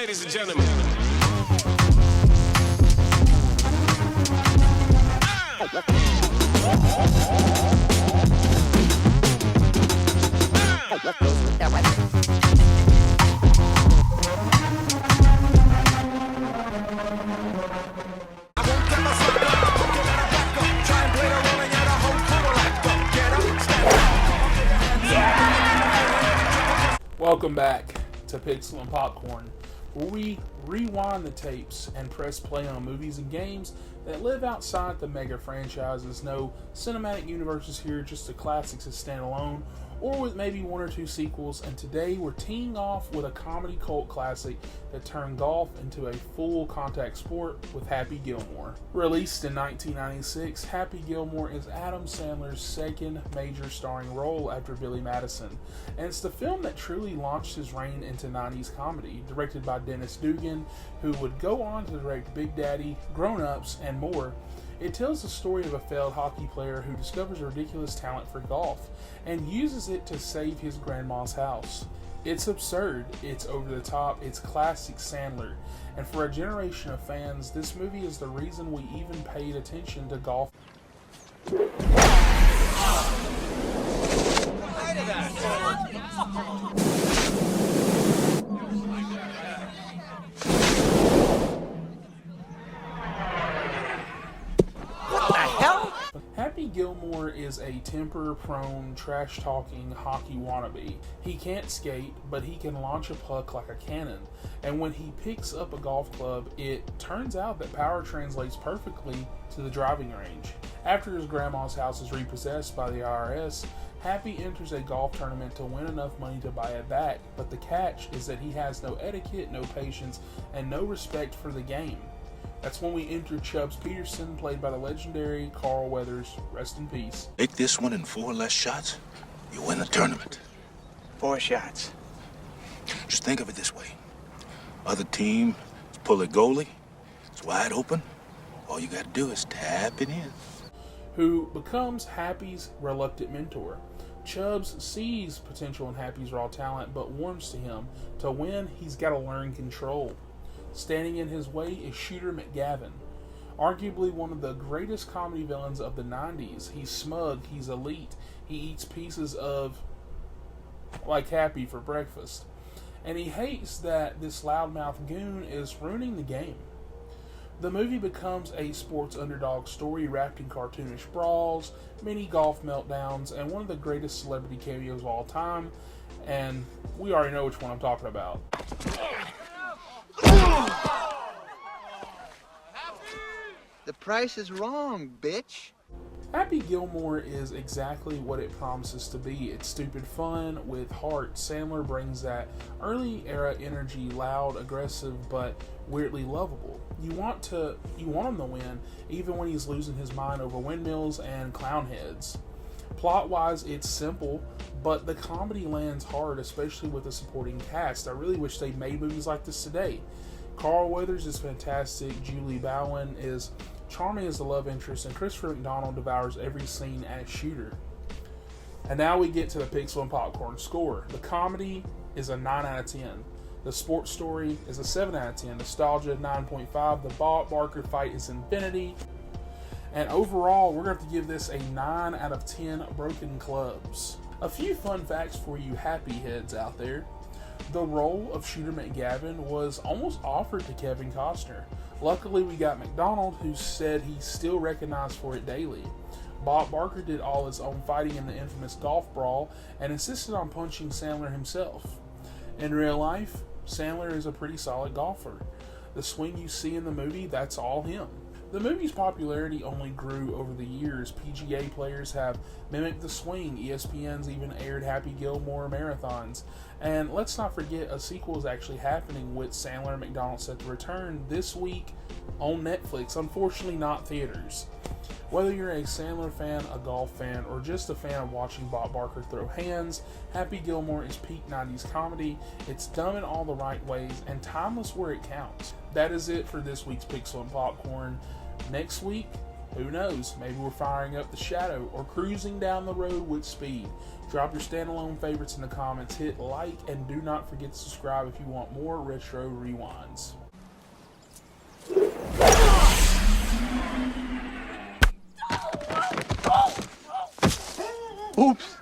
ladies and gentlemen. Welcome back to Pixel and Popcorn, where we rewind the tapes and press play on movies and games that live outside the mega franchises. No cinematic universes here, just the classics that stand alone, or with maybe one or two sequels. And today we're teeing off with a comedy cult classic that turned golf into a full contact sport with Happy Gilmore. Released in 1996, Happy Gilmore is Adam Sandler's second major starring role after Billy Madison, and it's the film that truly launched his reign into 90s comedy. Directed by Dennis Dugan, who would go on to direct Big Daddy, Grown Ups, and more. It tells the story of a failed hockey player who discovers a ridiculous talent for golf and uses it to save his grandma's house. It's absurd, it's over the top, it's classic Sandler, and for a generation of fans, this movie is the reason we even paid attention to golf. Happy Gilmore is a temper-prone, trash-talking hockey wannabe. He can't skate, but he can launch a puck like a cannon, and when he picks up a golf club, it turns out that power translates perfectly to the driving range. After his grandma's house is repossessed by the IRS, Happy enters a golf tournament to win enough money to buy it back, but the catch is that he has no etiquette, no patience, and no respect for the game. That's when we enter Chubbs Peterson, played by the legendary Carl Weathers. Rest in peace. Make this one in 4 less shots, you win the tournament. 4 shots. Just think of it this way. Other team pull a goalie, it's wide open. All you gotta do is tap it in. Who becomes Happy's reluctant mentor. Chubbs sees potential in Happy's raw talent, but warns to him, to win, he's gotta learn control. Standing in his way is Shooter McGavin, arguably one of the greatest comedy villains of the 90s. He's smug, he's elite, he eats pieces of, like Happy, for breakfast. And he hates that this loudmouth goon is ruining the game. The movie becomes a sports underdog story wrapped in cartoonish brawls, mini golf meltdowns, and one of the greatest celebrity cameos of all time. And we already know which one I'm talking about. The price is wrong, bitch. Happy Gilmore is exactly what it promises to be. It's stupid fun with heart. Sandler brings that early era energy, loud, aggressive, but weirdly lovable. You want him to win, even when he's losing his mind over windmills and clown heads. Plot-wise, it's simple, but the comedy lands hard, especially with the supporting cast. I really wish they made movies like this today. Carl Weathers is fantastic, Julie Bowen is charming as the love interest, and Christopher McDonald devours every scene as Shooter. And now we get to the Pixel and Popcorn score. The comedy is a 9 out of 10. The sports story is a 7 out of 10. Nostalgia, 9.5. The Bob Barker fight is infinity. And overall, we're going to have to give this a 9 out of 10 broken clubs. A few fun facts for you happy heads out there. The role of Shooter McGavin was almost offered to Kevin Costner. Luckily, we got McDonald, who said he's still recognized for it daily. Bob Barker did all his own fighting in the infamous golf brawl and insisted on punching Sandler himself. In real life, Sandler is a pretty solid golfer. The swing you see in the movie, that's all him. The movie's popularity only grew over the years. PGA players have mimicked the swing. ESPN's even aired Happy Gilmore marathons. And let's not forget, a sequel is actually happening with Sandler and McDonald set to return this week on Netflix. Unfortunately, not theaters. Whether you're a Sandler fan, a golf fan, or just a fan of watching Bob Barker throw hands, Happy Gilmore is peak 90s comedy. It's done in all the right ways and timeless where it counts. That is it for this week's Pixel and Popcorn. Next week, Who knows? Maybe we're firing up the Shadow or cruising down the road with speed. Drop your standalone favorites in the comments, hit like, and do not forget to subscribe if you want more retro rewinds. Oops.